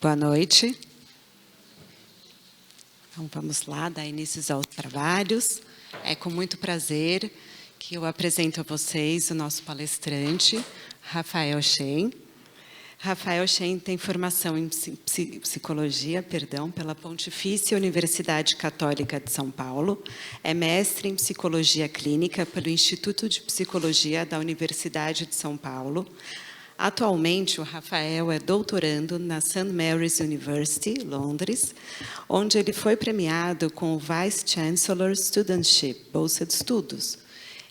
Boa noite. Então, vamos lá, dar início aos trabalhos. É com muito prazer que eu apresento a vocês o nosso palestrante, Rafael Shen. Rafael Shen tem formação em psicologia, pela Pontifícia Universidade Católica de São Paulo, é mestre em psicologia clínica pelo Instituto de Psicologia da Universidade de São Paulo. Atualmente, o Rafael é doutorando na St. Mary's University, Londres, onde ele foi premiado com o Vice Chancellor Studentship, Bolsa de Estudos.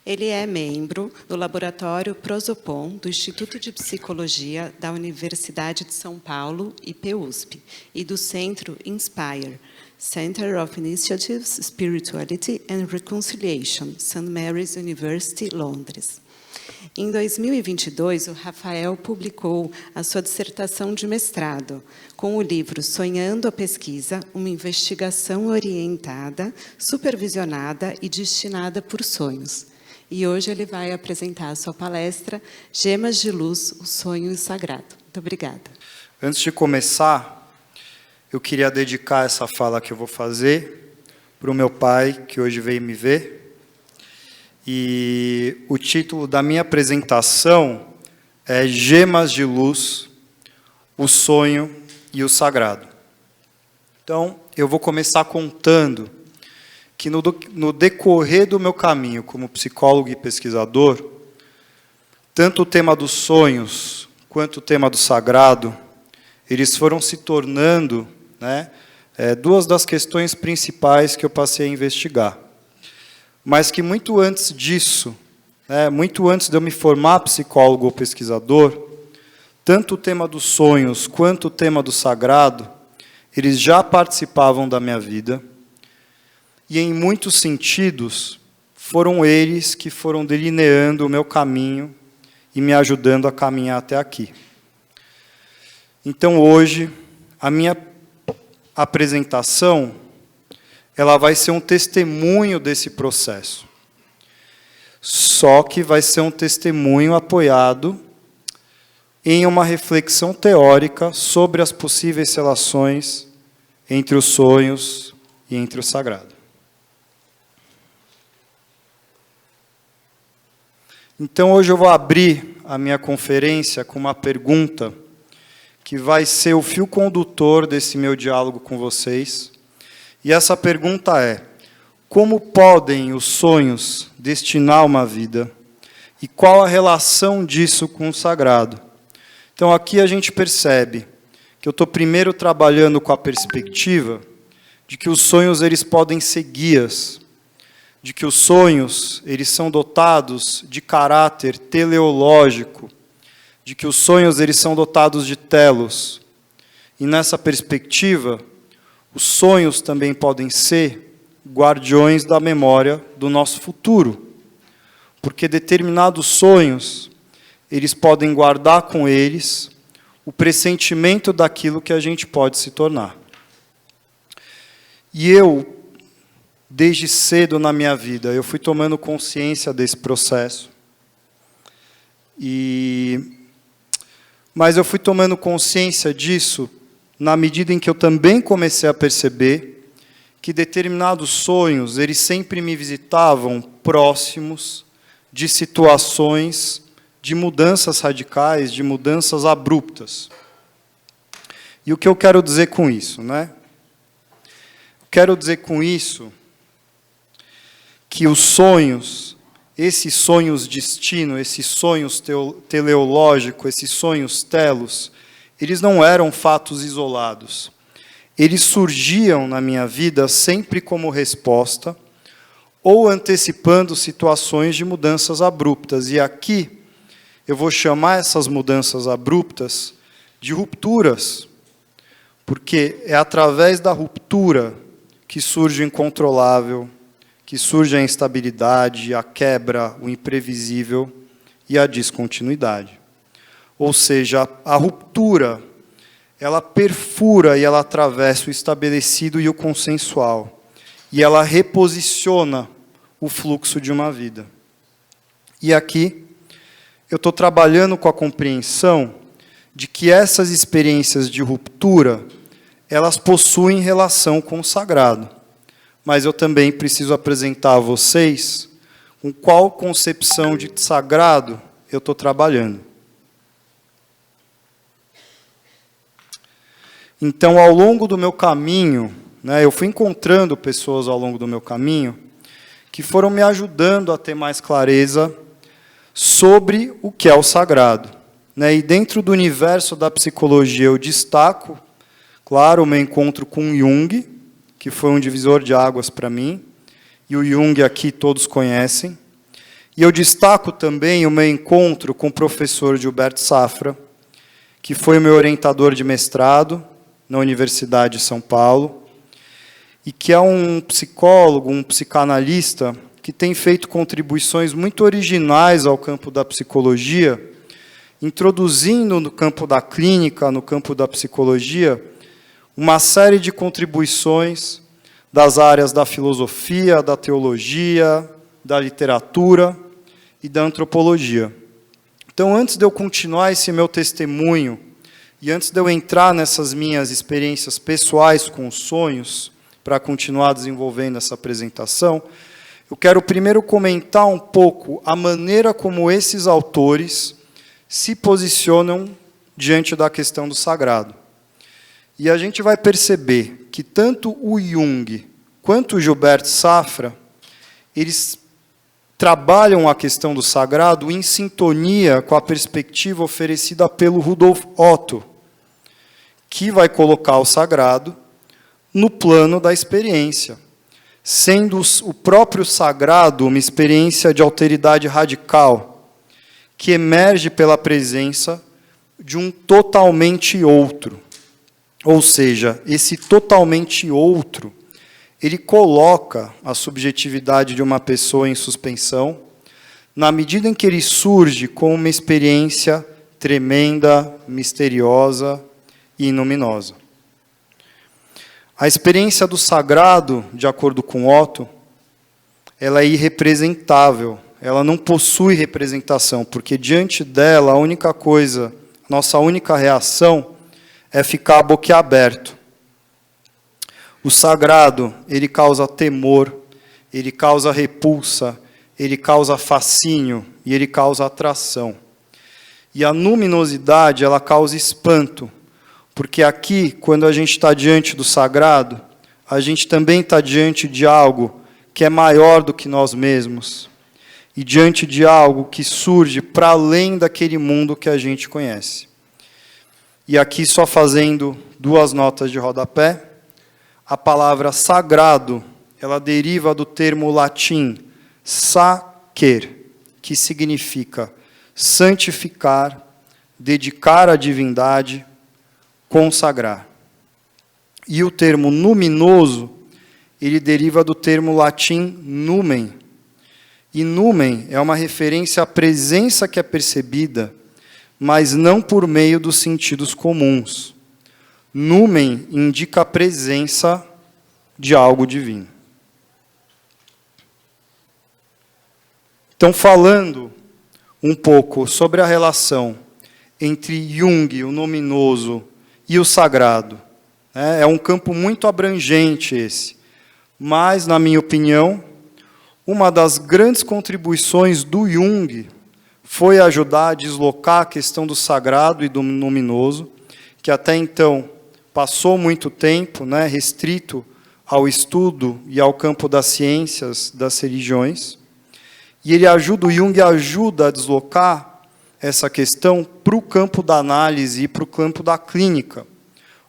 Ele é membro do Laboratório Prosopon, do Instituto de Psicologia da Universidade de São Paulo, IPUSP, e do Centro Inspire, Center of Initiatives, Spirituality and Reconciliation, St. Mary's University, Londres. Em 2022, o Rafael publicou a sua dissertação de mestrado, com o livro Sonhando a Pesquisa, uma investigação orientada, supervisionada e destinada por sonhos. E hoje ele vai apresentar a sua palestra, Gemas de Luz, o Sonho Sagrado. Muito obrigada. Antes de começar, eu queria dedicar essa fala que eu vou fazer para o meu pai, que hoje veio me ver. E o título da minha apresentação é Gemas de Luz, o Sonho e o Sagrado. Então, eu vou começar contando que no decorrer do meu caminho como psicólogo e pesquisador, tanto o tema dos sonhos quanto o tema do sagrado, eles foram se tornando, duas das questões principais que eu passei a investigar. Mas que muito antes disso, muito antes de eu me formar psicólogo ou pesquisador, tanto o tema dos sonhos quanto o tema do sagrado, eles já participavam da minha vida, e em muitos sentidos, foram eles que foram delineando o meu caminho e me ajudando a caminhar até aqui. Então, hoje, a minha apresentação ela vai ser um testemunho desse processo. Só que vai ser um testemunho apoiado em uma reflexão teórica sobre as possíveis relações entre os sonhos e entre o sagrado. Então, hoje eu vou abrir a minha conferência com uma pergunta que vai ser o fio condutor desse meu diálogo com vocês. E essa pergunta é: como podem os sonhos destinar uma vida? E qual a relação disso com o sagrado? Então, aqui a gente percebe que eu estou primeiro trabalhando com a perspectiva de que os sonhos eles podem ser guias, de que os sonhos eles são dotados de caráter teleológico, de que os sonhos eles são dotados de telos. E nessa perspectiva, os sonhos também podem ser guardiões da memória do nosso futuro, porque determinados sonhos, eles podem guardar com eles o pressentimento daquilo que a gente pode se tornar. E eu, desde cedo na minha vida, eu fui tomando consciência desse processo. Mas eu fui tomando consciência disso na medida em que eu também comecei a perceber que determinados sonhos, eles sempre me visitavam próximos de situações de mudanças radicais, de mudanças abruptas. E o que eu quero dizer com isso, Quero dizer com isso que os sonhos, esses sonhos destino, esses sonhos teleológicos, esses sonhos telos, eles não eram fatos isolados. Eles surgiam na minha vida sempre como resposta ou antecipando situações de mudanças abruptas. E aqui eu vou chamar essas mudanças abruptas de rupturas, porque é através da ruptura que surge o incontrolável, que surge a instabilidade, a quebra, o imprevisível e a descontinuidade. Ou seja, a ruptura, ela perfura e ela atravessa o estabelecido e o consensual. E ela reposiciona o fluxo de uma vida. E aqui, eu estou trabalhando com a compreensão de que essas experiências de ruptura, elas possuem relação com o sagrado. Mas eu também preciso apresentar a vocês com qual concepção de sagrado eu estou trabalhando. Então, ao longo do meu caminho, eu fui encontrando pessoas ao longo do meu caminho que foram me ajudando a ter mais clareza sobre o que é o sagrado. E dentro do universo da psicologia eu destaco, claro, o meu encontro com Jung, que foi um divisor de águas para mim, e o Jung aqui todos conhecem. E eu destaco também o meu encontro com o professor Gilberto Safra, que foi o meu orientador de mestrado na Universidade de São Paulo, e que é um psicólogo, um psicanalista, que tem feito contribuições muito originais ao campo da psicologia, introduzindo no campo da clínica, no campo da psicologia, uma série de contribuições das áreas da filosofia, da teologia, da literatura e da antropologia. Então, antes de eu continuar esse meu testemunho, e antes de eu entrar nessas minhas experiências pessoais com os sonhos, para continuar desenvolvendo essa apresentação, eu quero primeiro comentar um pouco a maneira como esses autores se posicionam diante da questão do sagrado. E a gente vai perceber que tanto o Jung quanto o Gilberto Safra, eles trabalham a questão do sagrado em sintonia com a perspectiva oferecida pelo Rudolf Otto, que vai colocar o sagrado no plano da experiência, sendo o próprio sagrado uma experiência de alteridade radical, que emerge pela presença de um totalmente outro. Ou seja, esse totalmente outro, ele coloca a subjetividade de uma pessoa em suspensão, na medida em que ele surge como uma experiência tremenda, misteriosa e luminosa. A experiência do sagrado, de acordo com Otto, ela é irrepresentável, ela não possui representação, porque diante dela, a única coisa, nossa única reação é ficar boquiaberto. O sagrado, ele causa temor, ele causa repulsa, ele causa fascínio e ele causa atração. E a luminosidade, ela causa espanto, porque aqui, quando a gente está diante do sagrado, a gente também está diante de algo que é maior do que nós mesmos, e diante de algo que surge para além daquele mundo que a gente conhece. E aqui, só fazendo duas notas de rodapé, a palavra sagrado, ela deriva do termo latim sacer, que significa santificar, dedicar à divindade, consagrar. E o termo luminoso, ele deriva do termo latim numen. E numen é uma referência à presença que é percebida, mas não por meio dos sentidos comuns. Numen indica a presença de algo divino. Então, falando um pouco sobre a relação entre Jung, o luminoso, e o sagrado. É um campo muito abrangente esse. Mas, na minha opinião, uma das grandes contribuições do Jung foi ajudar a deslocar a questão do sagrado e do luminoso, que até então passou muito tempo restrito ao estudo e ao campo das ciências, das religiões. E o Jung ajuda a deslocar essa questão para o campo da análise e para o campo da clínica.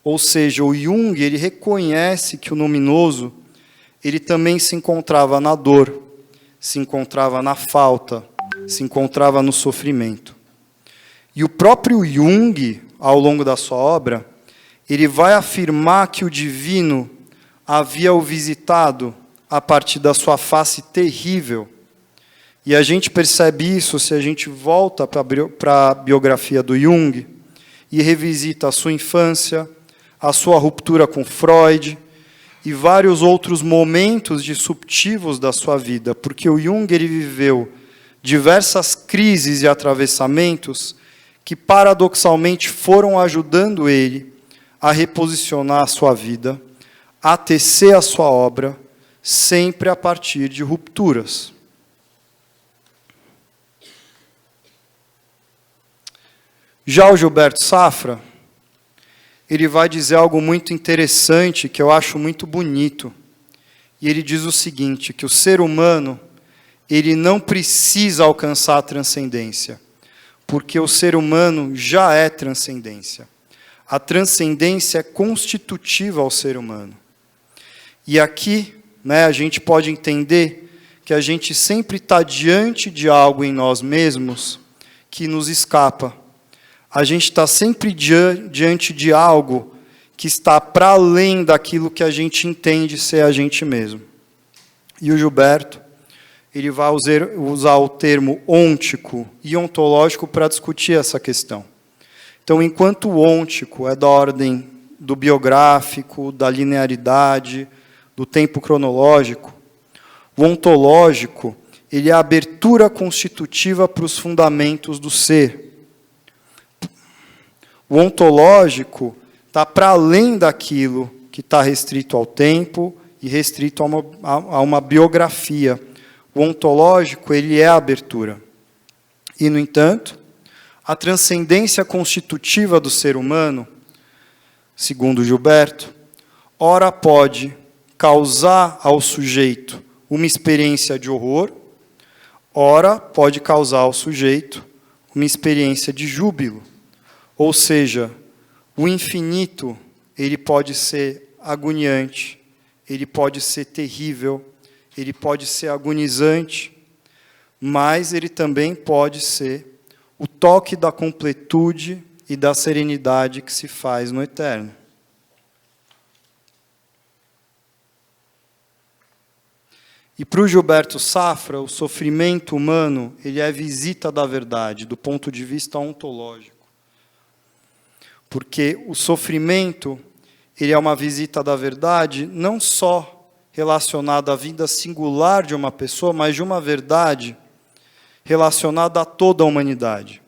Ou seja, o Jung, ele reconhece que o luminoso, ele também se encontrava na dor, se encontrava na falta, se encontrava no sofrimento. E o próprio Jung, ao longo da sua obra, ele vai afirmar que o divino havia o visitado a partir da sua face terrível. E a gente percebe isso se a gente volta para a biografia do Jung e revisita a sua infância, a sua ruptura com Freud e vários outros momentos disruptivos da sua vida, porque o Jung ele viveu diversas crises e atravessamentos que paradoxalmente foram ajudando ele a reposicionar a sua vida, a tecer a sua obra, sempre a partir de rupturas. Já o Gilberto Safra, ele vai dizer algo muito interessante, que eu acho muito bonito. E ele diz o seguinte, que o ser humano, ele não precisa alcançar a transcendência, porque o ser humano já é transcendência. A transcendência é constitutiva ao ser humano. E aqui, a gente pode entender que a gente sempre está diante de algo em nós mesmos que nos escapa. A gente está sempre diante de algo que está para além daquilo que a gente entende ser a gente mesmo. E o Gilberto, ele vai usar o termo ôntico e ontológico para discutir essa questão. Então, enquanto o ôntico é da ordem do biográfico, da linearidade, do tempo cronológico, o ontológico, ele é a abertura constitutiva para os fundamentos do ser. O ontológico está para além daquilo que está restrito ao tempo e restrito a uma biografia. O ontológico, ele é a abertura. E, no entanto, a transcendência constitutiva do ser humano, segundo Gilberto, ora pode causar ao sujeito uma experiência de horror, ora pode causar ao sujeito uma experiência de júbilo. Ou seja, o infinito, ele pode ser agoniante, ele pode ser terrível, ele pode ser agonizante, mas ele também pode ser o toque da completude e da serenidade que se faz no eterno. E para o Gilberto Safra, o sofrimento humano, ele é a visita da verdade, do ponto de vista ontológico. Porque o sofrimento, ele é uma visita da verdade, não só relacionada à vida singular de uma pessoa, mas de uma verdade relacionada a toda a humanidade.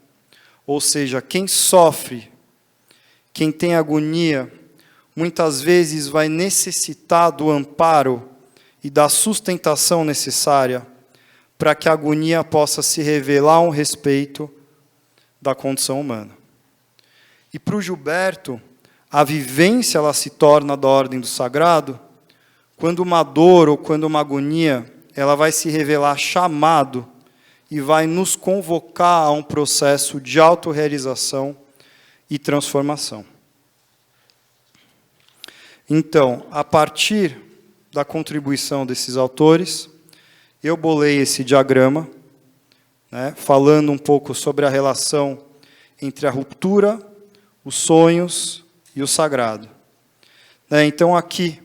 Ou seja, quem sofre, quem tem agonia, muitas vezes vai necessitar do amparo e da sustentação necessária para que a agonia possa se revelar a um respeito da condição humana. E para o Gilberto, a vivência ela se torna da ordem do sagrado quando uma dor ou quando uma agonia ela vai se revelar chamado e vai nos convocar a um processo de autorrealização e transformação. Então, a partir da contribuição desses autores, eu bolei esse diagrama, falando um pouco sobre a relação entre a ruptura, os sonhos e o sagrado. Então, aqui,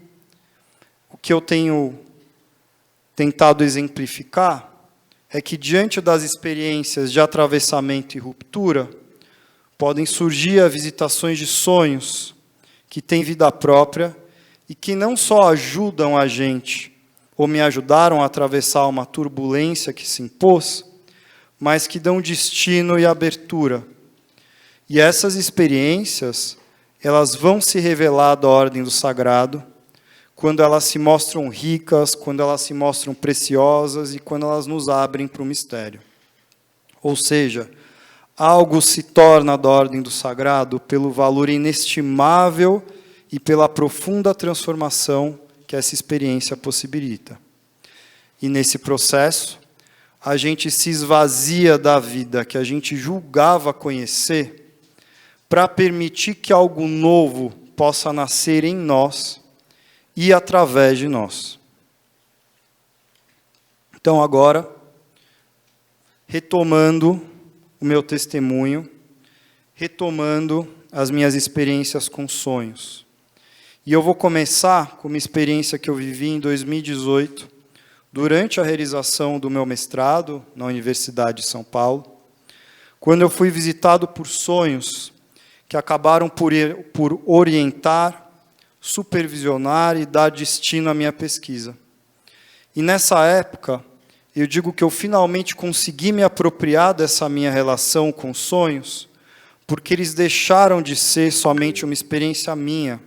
o que eu tenho tentado exemplificar é que, diante das experiências de atravessamento e ruptura, podem surgir as visitações de sonhos que têm vida própria e que não só ajudam a gente, ou me ajudaram a atravessar uma turbulência que se impôs, mas que dão destino e abertura. E essas experiências, elas vão se revelar da ordem do sagrado, quando elas se mostram ricas, quando elas se mostram preciosas e quando elas nos abrem para o mistério. Ou seja, algo se torna da ordem do sagrado pelo valor inestimável e pela profunda transformação que essa experiência possibilita. E nesse processo, a gente se esvazia da vida que a gente julgava conhecer para permitir que algo novo possa nascer em nós e através de nós. Então, agora, retomando o meu testemunho, retomando as minhas experiências com sonhos. E eu vou começar com uma experiência que eu vivi em 2018, durante a realização do meu mestrado na Universidade de São Paulo, quando eu fui visitado por sonhos que acabaram por orientar, supervisionar e dar destino à minha pesquisa. E nessa época, eu digo que eu finalmente consegui me apropriar dessa minha relação com sonhos, porque eles deixaram de ser somente uma experiência minha,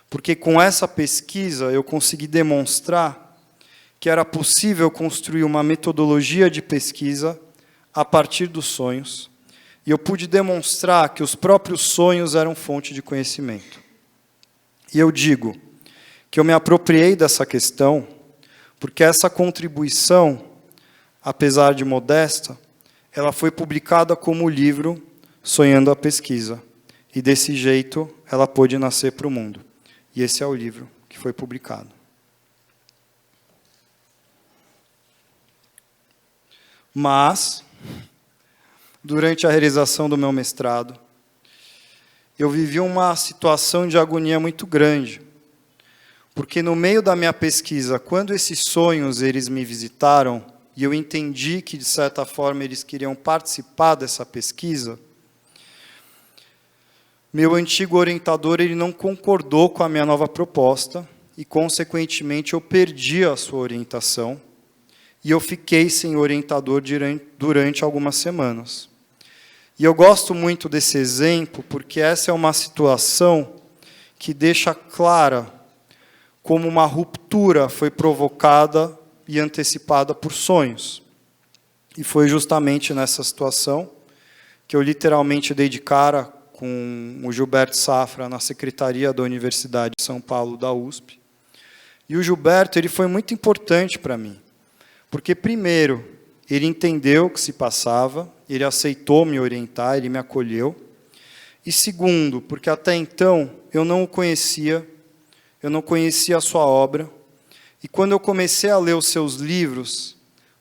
porque com essa pesquisa eu consegui demonstrar que era possível construir uma metodologia de pesquisa a partir dos sonhos, e eu pude demonstrar que os próprios sonhos eram fonte de conhecimento. E eu digo que eu me apropriei dessa questão, porque essa contribuição, apesar de modesta, ela foi publicada como livro Sonhando a Pesquisa. E desse jeito ela pôde nascer para o mundo. E esse é o livro que foi publicado. Mas, durante a realização do meu mestrado, eu vivi uma situação de agonia muito grande. Porque no meio da minha pesquisa, quando esses sonhos eles me visitaram, e eu entendi que, de certa forma, eles queriam participar dessa pesquisa, meu antigo orientador ele não concordou com a minha nova proposta e, consequentemente, eu perdi a sua orientação e eu fiquei sem orientador durante algumas semanas. E eu gosto muito desse exemplo porque essa é uma situação que deixa clara como uma ruptura foi provocada e antecipada por sonhos. E foi justamente nessa situação que eu literalmente dei de cara com o Gilberto Safra na secretaria da Universidade de São Paulo, da USP. E o Gilberto ele foi muito importante para mim, porque, primeiro, ele entendeu o que se passava, ele aceitou me orientar, ele me acolheu. E, segundo, porque até então eu não o conhecia, eu não conhecia a sua obra, e quando eu comecei a ler os seus livros,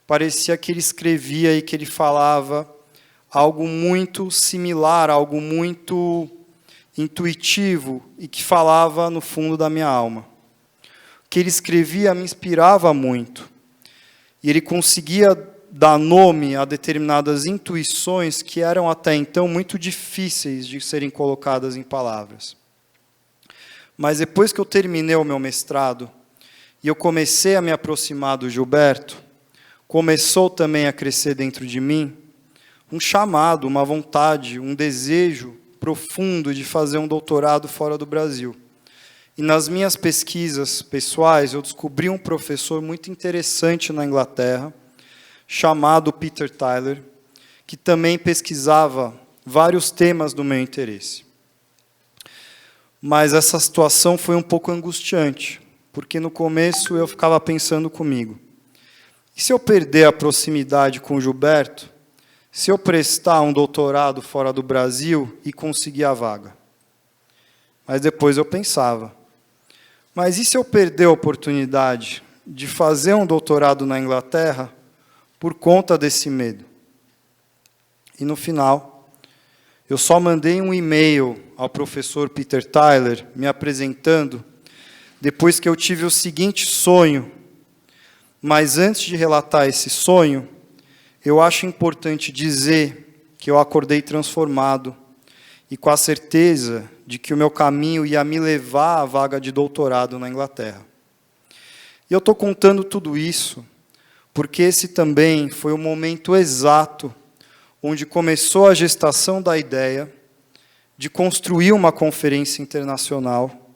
parecia que ele escrevia e que ele falava algo muito similar, algo muito intuitivo e que falava no fundo da minha alma. O que ele escrevia me inspirava muito. E ele conseguia dar nome a determinadas intuições que eram até então muito difíceis de serem colocadas em palavras. Mas depois que eu terminei o meu mestrado e eu comecei a me aproximar do Gilberto, começou também a crescer dentro de mim um chamado, uma vontade, um desejo profundo de fazer um doutorado fora do Brasil. E nas minhas pesquisas pessoais, eu descobri um professor muito interessante na Inglaterra, chamado Peter Tyler, que também pesquisava vários temas do meu interesse. Mas essa situação foi um pouco angustiante, porque no começo eu ficava pensando comigo, e se eu perder a proximidade com o Gilberto, se eu prestar um doutorado fora do Brasil e conseguir a vaga? Mas depois eu pensava, mas e se eu perder a oportunidade de fazer um doutorado na Inglaterra por conta desse medo? E no final, eu só mandei um e-mail ao professor Peter Tyler, me apresentando, depois que eu tive o seguinte sonho. Mas antes de relatar esse sonho, eu acho importante dizer que eu acordei transformado e com a certeza de que o meu caminho ia me levar à vaga de doutorado na Inglaterra. E eu estou contando tudo isso porque esse também foi o momento exato onde começou a gestação da ideia de construir uma conferência internacional,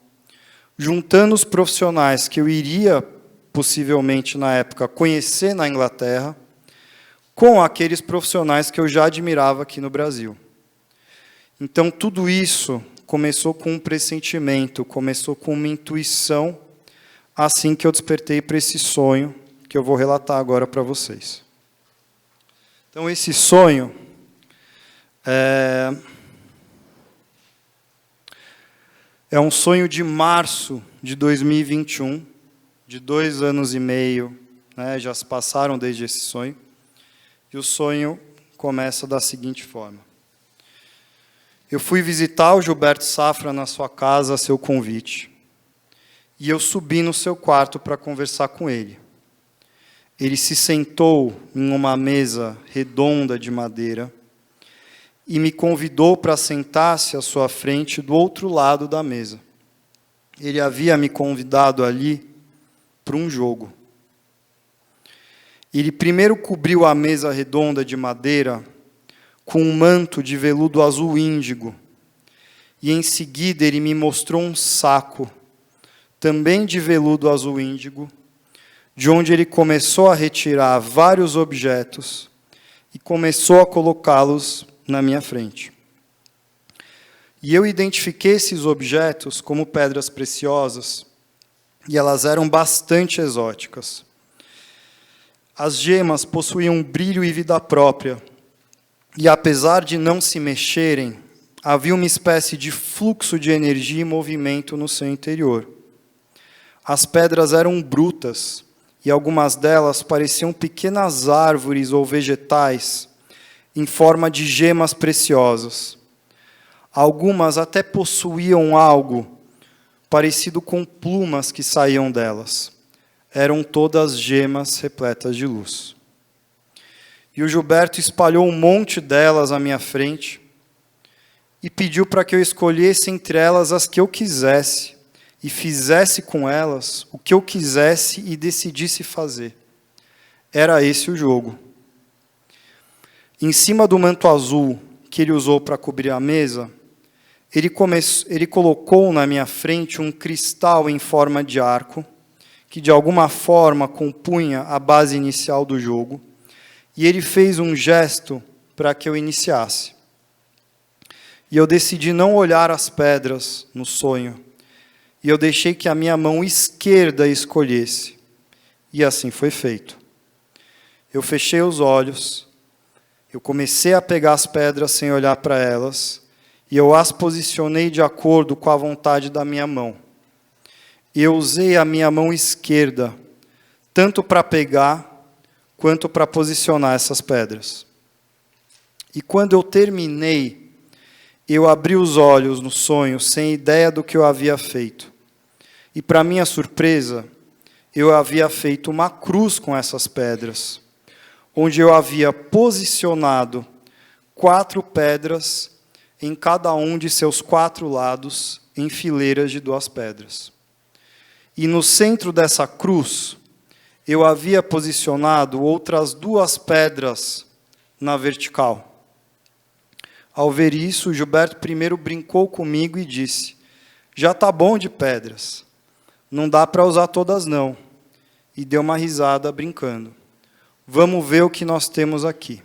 juntando os profissionais que eu iria, possivelmente na época, conhecer na Inglaterra, com aqueles profissionais que eu já admirava aqui no Brasil. Então, tudo isso começou com um pressentimento, começou com uma intuição, assim que eu despertei para esse sonho, que eu vou relatar agora para vocês. Então, esse sonho é um sonho de março de 2021, de 2 anos e meio, né, já se passaram desde esse sonho. E o sonho começa da seguinte forma. Eu fui visitar o Gilberto Safra na sua casa a seu convite. E eu subi no seu quarto para conversar com ele. Ele se sentou em uma mesa redonda de madeira e me convidou para sentar-se à sua frente do outro lado da mesa. Ele havia me convidado ali para um jogo. Ele primeiro cobriu a mesa redonda de madeira com um manto de veludo azul índigo. E em seguida ele me mostrou um saco, também de veludo azul índigo, de onde ele começou a retirar vários objetos e começou a colocá-los na minha frente. E eu identifiquei esses objetos como pedras preciosas, e elas eram bastante exóticas. As gemas possuíam um brilho e vida própria, e apesar de não se mexerem, havia uma espécie de fluxo de energia e movimento no seu interior. As pedras eram brutas, e algumas delas pareciam pequenas árvores ou vegetais em forma de gemas preciosas. Algumas até possuíam algo parecido com plumas que saíam delas. Eram todas gemas repletas de luz. E o Gilberto espalhou um monte delas à minha frente e pediu para que eu escolhesse entre elas as que eu quisesse e fizesse com elas o que eu quisesse e decidisse fazer. Era esse o jogo. Em cima do manto azul que ele usou para cobrir a mesa, ele colocou na minha frente um cristal em forma de arco, que de alguma forma compunha a base inicial do jogo, e ele fez um gesto para que eu iniciasse. E eu decidi não olhar as pedras no sonho, e eu deixei que a minha mão esquerda escolhesse. E assim foi feito. Eu fechei os olhos, eu comecei a pegar as pedras sem olhar para elas, e eu as posicionei de acordo com a vontade da minha mão. Eu usei a minha mão esquerda, tanto para pegar, quanto para posicionar essas pedras. E quando eu terminei, eu abri os olhos no sonho, sem ideia do que eu havia feito. E, para minha surpresa, eu havia feito uma cruz com essas pedras, onde eu havia posicionado 4 pedras em cada um de seus 4 lados, em fileiras de 2 pedras. E no centro dessa cruz, eu havia posicionado outras 2 pedras na vertical. Ao ver isso, o Gilberto primeiro brincou comigo e disse: já está bom de pedras, não dá para usar todas não. E deu uma risada brincando. Vamos ver o que nós temos aqui.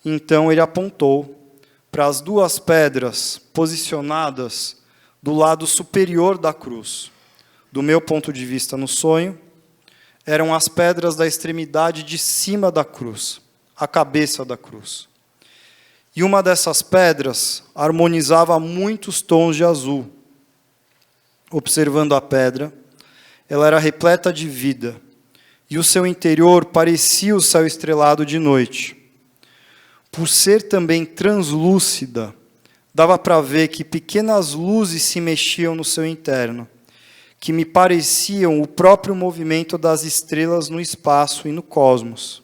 Então ele apontou para as 2 pedras posicionadas do lado superior da cruz. Do meu ponto de vista no sonho, eram as pedras da extremidade de cima da cruz, a cabeça da cruz. E uma dessas pedras harmonizava muitos tons de azul. Observando a pedra, ela era repleta de vida, e o seu interior parecia o céu estrelado de noite. Por ser também translúcida, dava para ver que pequenas luzes se mexiam no seu interno, que me pareciam o próprio movimento das estrelas no espaço e no cosmos.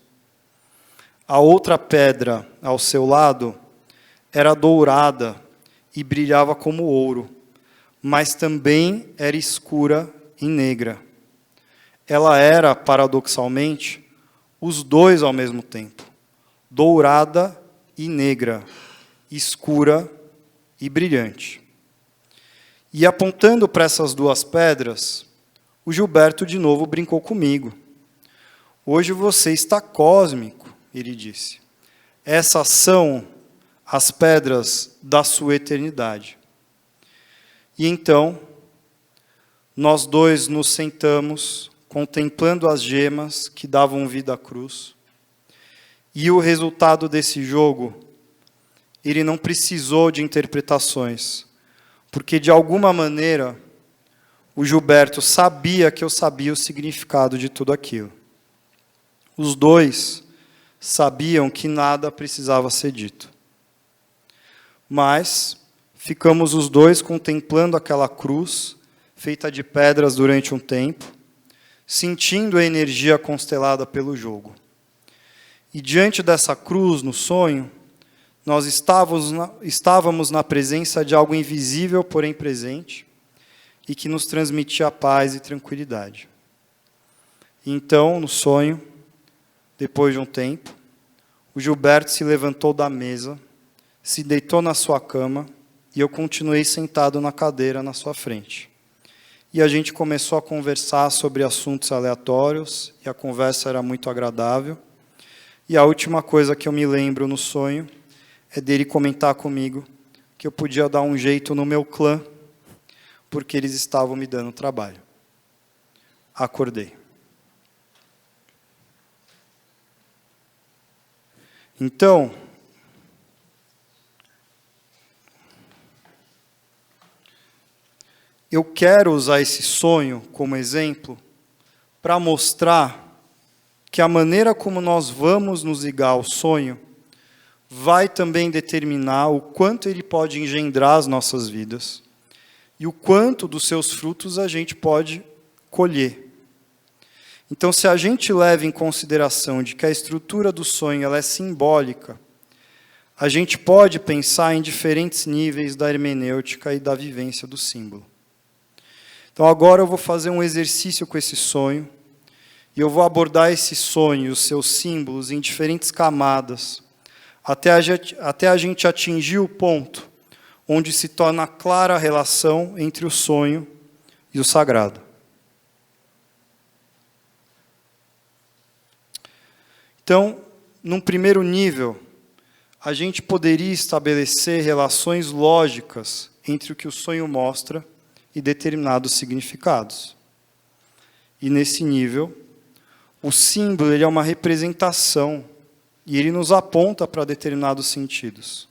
A outra pedra, ao seu lado, era dourada e brilhava como ouro, mas também era escura e negra. Ela era, paradoxalmente, os 2 ao mesmo tempo, dourada e negra, escura e brilhante. E apontando para essas 2 pedras, o Gilberto de novo brincou comigo. Hoje você está cósmico, ele disse. Essas são as pedras da sua eternidade. E então, nós 2 nos sentamos, contemplando as gemas que davam vida à cruz. E o resultado desse jogo, ele não precisou de interpretações, porque, de alguma maneira, o Gilberto sabia que eu sabia o significado de tudo aquilo. Os 2 sabiam que nada precisava ser dito. Mas ficamos os 2 contemplando aquela cruz, feita de pedras durante um tempo, sentindo a energia constelada pelo jogo. E diante dessa cruz, no sonho, nós estávamos na presença de algo invisível, porém presente, e que nos transmitia paz e tranquilidade. Então, no sonho, depois de um tempo, o Gilberto se levantou da mesa, se deitou na sua cama e eu continuei sentado na cadeira na sua frente. E a gente começou a conversar sobre assuntos aleatórios e a conversa era muito agradável. E a última coisa que eu me lembro no sonho é dele comentar comigo que eu podia dar um jeito no meu clã porque eles estavam me dando trabalho. Acordei. Então, eu quero usar esse sonho como exemplo para mostrar que a maneira como nós vamos nos ligar ao sonho vai também determinar o quanto ele pode engendrar as nossas vidas e o quanto dos seus frutos a gente pode colher. Então, se a gente leva em consideração de que a estrutura do sonho ela é simbólica, a gente pode pensar em diferentes níveis da hermenêutica e da vivência do símbolo. Então, agora eu vou fazer um exercício com esse sonho, e eu vou abordar esse sonho e os seus símbolos em diferentes camadas, até a gente atingir o ponto onde se torna clara a relação entre o sonho e o sagrado. Então, num primeiro nível, a gente poderia estabelecer relações lógicas entre o que o sonho mostra e determinados significados. E nesse nível, o símbolo ele é uma representação e ele nos aponta para determinados sentidos.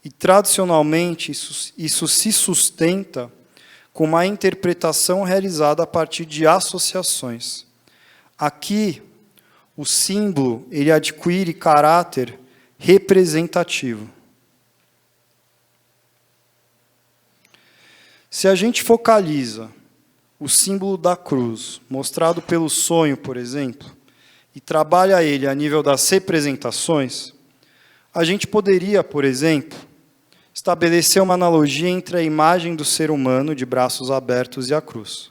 E tradicionalmente isso se sustenta com uma interpretação realizada a partir de associações. Aqui, o símbolo ele adquire caráter representativo. Se a gente focaliza o símbolo da cruz, mostrado pelo sonho, por exemplo, e trabalha ele a nível das representações, a gente poderia, por exemplo, estabelecer uma analogia entre a imagem do ser humano de braços abertos e a cruz.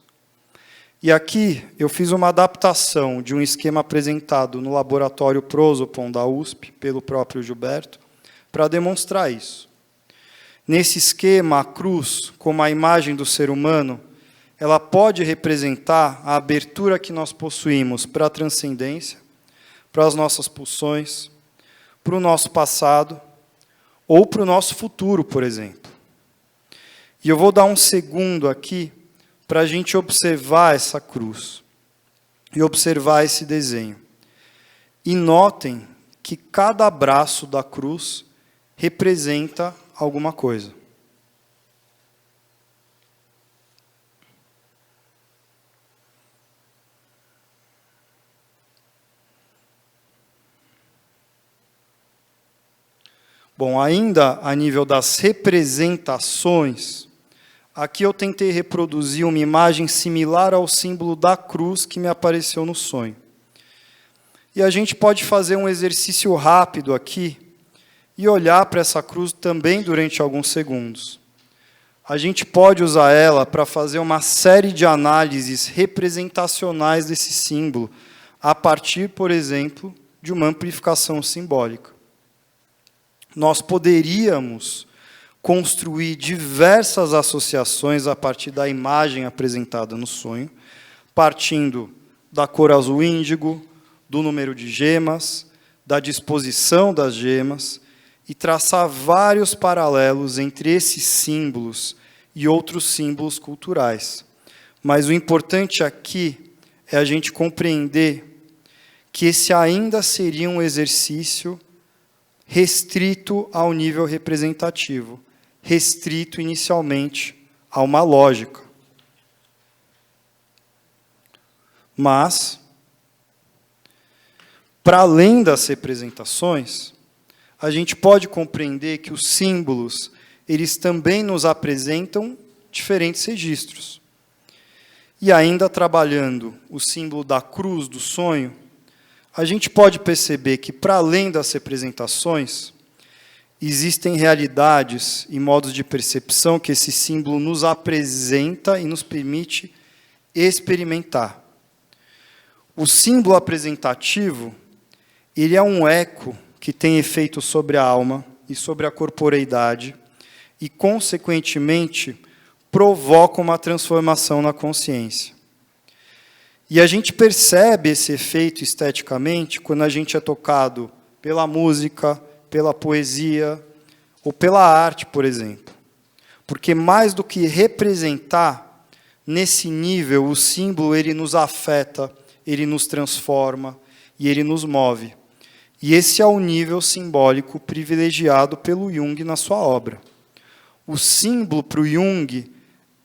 E aqui eu fiz uma adaptação de um esquema apresentado no laboratório Prosopon da USP, pelo próprio Gilberto, para demonstrar isso. Nesse esquema, a cruz, como a imagem do ser humano, ela pode representar a abertura que nós possuímos para a transcendência, para as nossas pulsões, para o nosso passado, ou para o nosso futuro, por exemplo. E eu vou dar um segundo aqui para a gente observar essa cruz e observar esse desenho. E notem que cada braço da cruz representa alguma coisa. Bom, ainda a nível das representações, aqui eu tentei reproduzir uma imagem similar ao símbolo da cruz que me apareceu no sonho. E a gente pode fazer um exercício rápido aqui e olhar para essa cruz também durante alguns segundos. A gente pode usar ela para fazer uma série de análises representacionais desse símbolo, a partir, por exemplo, de uma amplificação simbólica. Nós poderíamos construir diversas associações a partir da imagem apresentada no sonho, partindo da cor azul índigo, do número de gemas, da disposição das gemas, e traçar vários paralelos entre esses símbolos e outros símbolos culturais. Mas o importante aqui é a gente compreender que esse ainda seria um exercício restrito ao nível representativo, restrito inicialmente a uma lógica. Mas, para além das representações, a gente pode compreender que os símbolos, eles também nos apresentam diferentes registros. E ainda trabalhando o símbolo da cruz do sonho, a gente pode perceber que, para além das representações, existem realidades e modos de percepção que esse símbolo nos apresenta e nos permite experimentar. O símbolo apresentativo, ele é um eco que tem efeito sobre a alma e sobre a corporeidade e, consequentemente, provoca uma transformação na consciência. E a gente percebe esse efeito esteticamente quando a gente é tocado pela música, pela poesia ou pela arte, por exemplo. Porque mais do que representar, nesse nível, o símbolo ele nos afeta, ele nos transforma e ele nos move. E esse é o nível simbólico privilegiado pelo Jung na sua obra. O símbolo para o Jung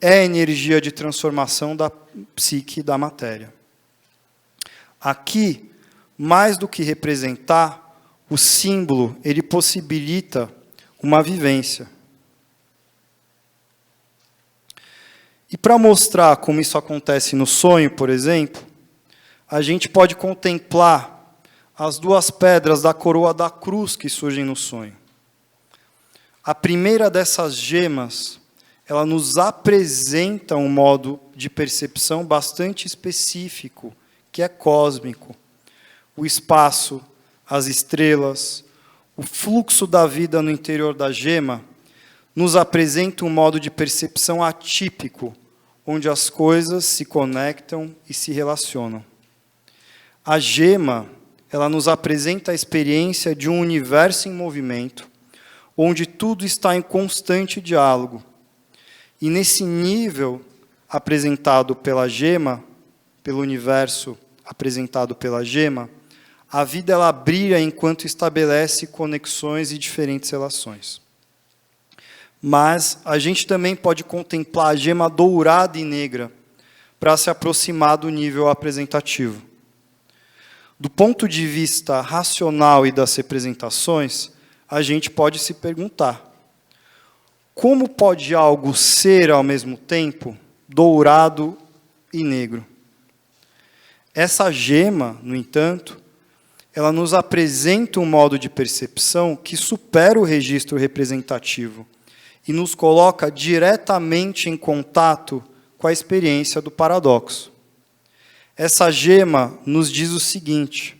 é a energia de transformação da psique e da matéria. Aqui, mais do que representar, o símbolo ele possibilita uma vivência. E para mostrar como isso acontece no sonho, por exemplo, a gente pode contemplar as duas pedras da coroa da cruz que surgem no sonho. A primeira dessas gemas, ela nos apresenta um modo de percepção bastante específico, que é cósmico. O espaço, as estrelas, o fluxo da vida no interior da gema, nos apresenta um modo de percepção atípico, onde as coisas se conectam e se relacionam. A gema, ela nos apresenta a experiência de um universo em movimento, onde tudo está em constante diálogo. E nesse nível apresentado pela gema, pelo universo apresentado pela gema, a vida ela brilha enquanto estabelece conexões e diferentes relações. Mas a gente também pode contemplar a gema dourada e negra para se aproximar do nível apresentativo. Do ponto de vista racional e das representações, a gente pode se perguntar: como pode algo ser, ao mesmo tempo, dourado e negro? Essa gema, no entanto, ela nos apresenta um modo de percepção que supera o registro representativo e nos coloca diretamente em contato com a experiência do paradoxo. Essa gema nos diz o seguinte: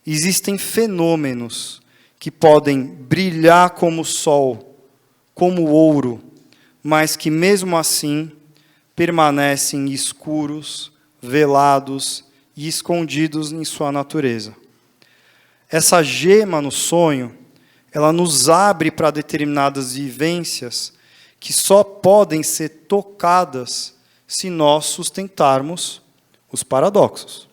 existem fenômenos que podem brilhar como o sol, como o ouro, mas que mesmo assim permanecem escuros, velados e escondidos em sua natureza. Essa gema no sonho, ela nos abre para determinadas vivências que só podem ser tocadas se nós sustentarmos os paradoxos.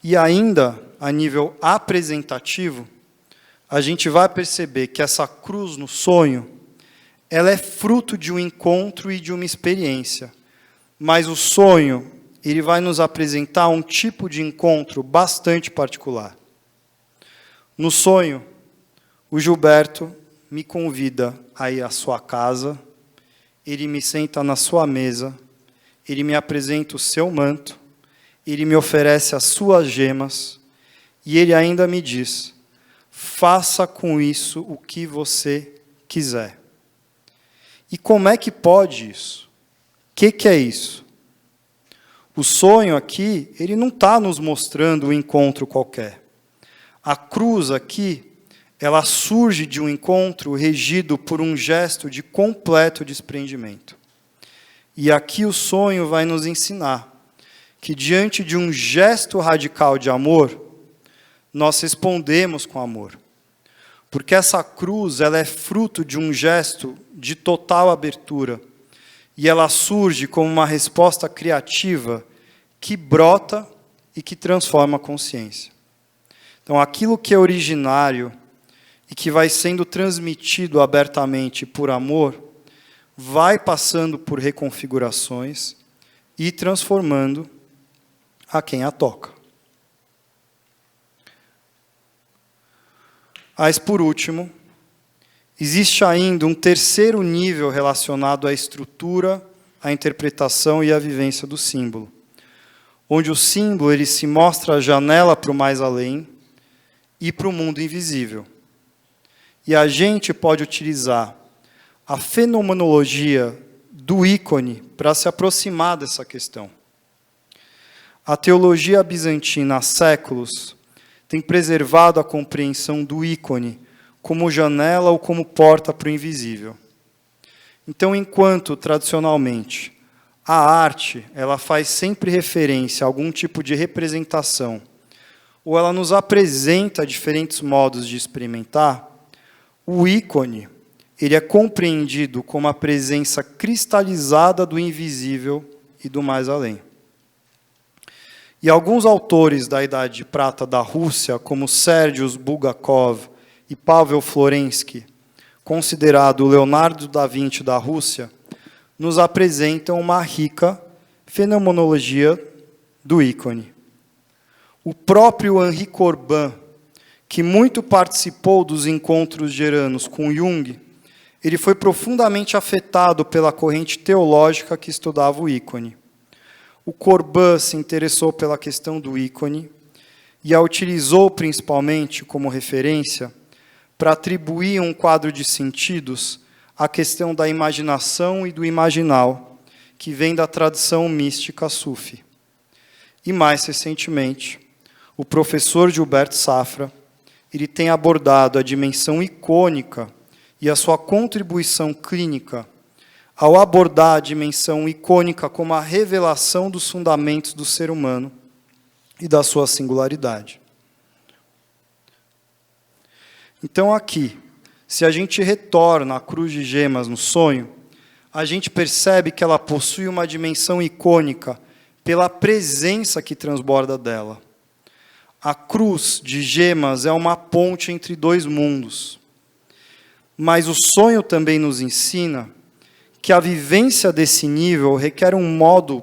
E ainda, a nível apresentativo, a gente vai perceber que essa cruz no sonho, ela é fruto de um encontro e de uma experiência. Mas o sonho, ele vai nos apresentar um tipo de encontro bastante particular. No sonho, o Gilberto me convida a ir à sua casa, ele me senta na sua mesa, ele me apresenta o seu manto, ele me oferece as suas gemas, e ele ainda me diz: faça com isso o que você quiser. E como é que pode isso? O que é isso? O sonho aqui, ele não está nos mostrando um encontro qualquer. A cruz aqui, ela surge de um encontro regido por um gesto de completo desprendimento. E aqui o sonho vai nos ensinar que diante de um gesto radical de amor, nós respondemos com amor. Porque essa cruz, ela é fruto de um gesto de total abertura. E ela surge como uma resposta criativa que brota e que transforma a consciência. Então, aquilo que é originário e que vai sendo transmitido abertamente por amor, vai passando por reconfigurações e transformando a quem a toca. Mas, por último, existe ainda um terceiro nível relacionado à estrutura, à interpretação e à vivência do símbolo, onde o símbolo ele se mostra a janela para o mais além e para o mundo invisível. E a gente pode utilizar a fenomenologia do ícone para se aproximar dessa questão. a teologia bizantina há séculos tem preservado a compreensão do ícone como janela ou como porta para o invisível. Então, enquanto, tradicionalmente, a arte ela faz sempre referência a algum tipo de representação, ou ela nos apresenta diferentes modos de experimentar, o ícone ele é compreendido como a presença cristalizada do invisível e do mais além. E alguns autores da Idade de Prata da Rússia, como Sergius Bulgakov e Pavel Florensky, considerado o Leonardo da Vinci da Rússia, nos apresentam uma rica fenomenologia do ícone. O próprio Henri Corbin, que muito participou dos encontros geranos com Jung, ele foi profundamente afetado pela corrente teológica que estudava o ícone. O Corbin se interessou pela questão do ícone e a utilizou principalmente como referência para atribuir um quadro de sentidos à questão da imaginação e do imaginal, que vem da tradição mística sufi. E mais recentemente, o professor Gilbert Safra, ele tem abordado a dimensão icônica e a sua contribuição clínica ao abordar a dimensão icônica como a revelação dos fundamentos do ser humano e da sua singularidade. Então, aqui, se a gente retorna à cruz de gemas no sonho, a gente percebe que ela possui uma dimensão icônica pela presença que transborda dela. A cruz de gemas é uma ponte entre dois mundos. Mas o sonho também nos ensina que a vivência desse nível requer um modo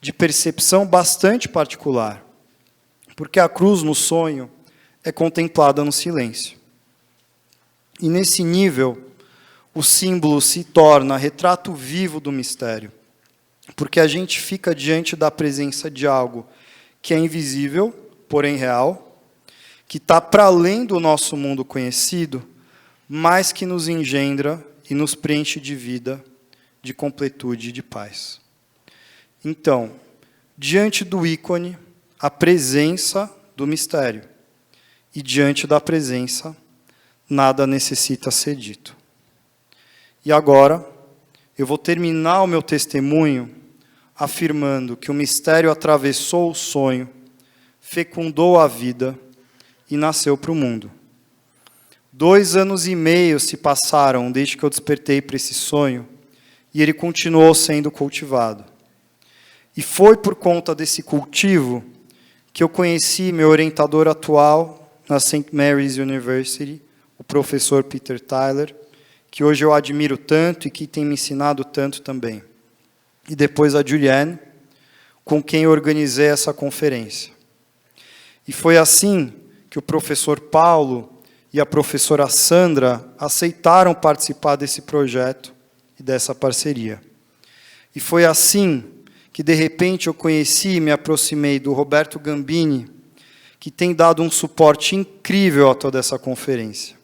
de percepção bastante particular, porque a cruz no sonho é contemplada no silêncio. E nesse nível, o símbolo se torna retrato vivo do mistério, porque a gente fica diante da presença de algo que é invisível, porém real, que está para além do nosso mundo conhecido, mas que nos engendra e nos preenche de vida, de completude e de paz. Então, diante do ícone, a presença do mistério. E diante da presença, nada necessita ser dito. E agora, eu vou terminar o meu testemunho afirmando que o mistério atravessou o sonho, fecundou a vida e nasceu para o mundo. 2 anos e meio se passaram desde que eu despertei para esse sonho e ele continuou sendo cultivado. E foi por conta desse cultivo que eu conheci meu orientador atual na St. Mary's University, o professor Peter Tyler, que hoje eu admiro tanto e que tem me ensinado tanto também. E depois a Julianne, com quem eu organizei essa conferência. E foi assim que o professor Paulo e a professora Sandra aceitaram participar desse projeto e dessa parceria. E foi assim que, de repente, eu conheci e me aproximei do Roberto Gambini, que tem dado um suporte incrível a toda essa conferência.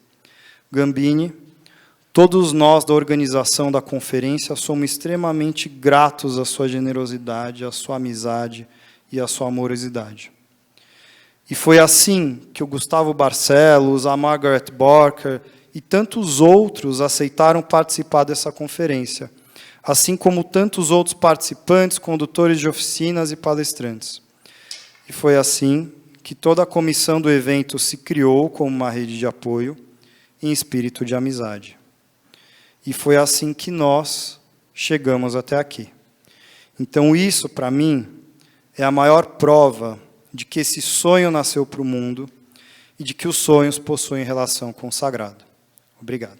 Gambini, todos nós da organização da conferência somos extremamente gratos à sua generosidade, à sua amizade e à sua amorosidade. E foi assim que o Gustavo Barcelos, a Margaret Barker e tantos outros aceitaram participar dessa conferência, assim como tantos outros participantes, condutores de oficinas e palestrantes. E foi assim que toda a comissão do evento se criou como uma rede de apoio em espírito de amizade. E foi assim que nós chegamos até aqui. Então isso, para mim, é a maior prova de que esse sonho nasceu para o mundo e de que os sonhos possuem relação com o sagrado. Obrigado.